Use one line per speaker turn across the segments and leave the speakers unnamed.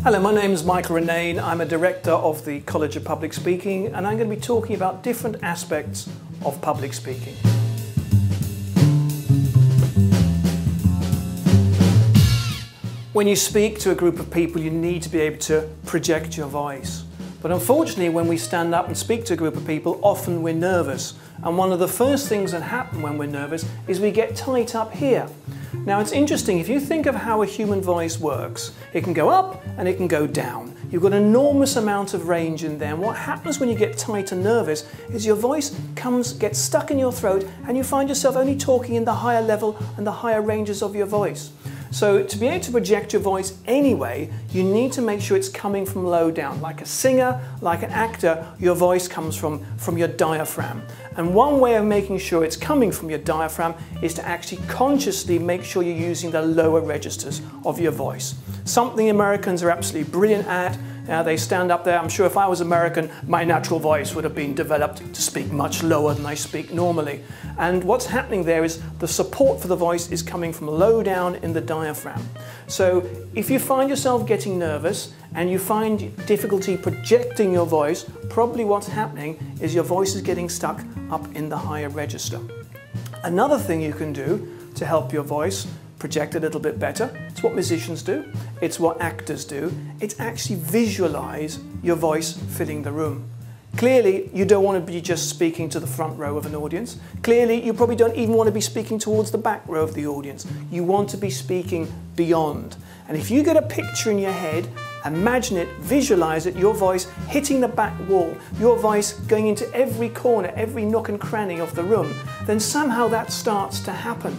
Hello, my name is Michael Renane. I'm a director of the College of Public Speaking, and I'm going to be talking about different aspects of public speaking. When you speak to a group of people, you need to be able to project your voice. But unfortunately, when we stand up and speak to a group of people, often we're nervous. And one of the first things that happen when we're nervous is we get tight up here. Now it's interesting, if you think of how a human voice works, it can go up and it can go down. You've got an enormous amount of range in there, and what happens when you get tight and nervous is your voice gets stuck in your throat and you find yourself only talking in the higher level and the higher ranges of your voice. So to be able to project your voice anyway, you need to make sure it's coming from low down. Like a singer, like an actor, your voice comes from your diaphragm. And one way of making sure it's coming from your diaphragm is to actually consciously make sure you're using the lower registers of your voice. Something Americans are absolutely brilliant at. They stand up there. I'm sure if I was American, my natural voice would have been developed to speak much lower than I speak normally. And what's happening there is the support for the voice is coming from low down in the diaphragm. So if you find yourself getting nervous and you find difficulty projecting your voice, probably what's happening is your voice is getting stuck up in the higher register. Another thing you can do to help your voice project a little bit better, it's what musicians do, it's what actors do, it's actually visualize your voice filling the room. Clearly, you don't want to be just speaking to the front row of an audience. Clearly, you probably don't even want to be speaking towards the back row of the audience. You want to be speaking beyond. And if you get a picture in your head, imagine it, visualize it, your voice hitting the back wall, your voice going into every corner, every nook and cranny of the room, then somehow that starts to happen.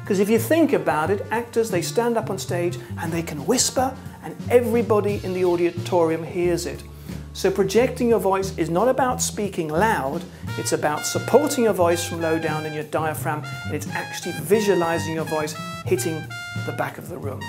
Because if you think about it, actors, they stand up on stage and they can whisper and everybody in the auditorium hears it. So projecting your voice is not about speaking loud, it's about supporting your voice from low down in your diaphragm, and it's actually visualizing your voice hitting the back of the room.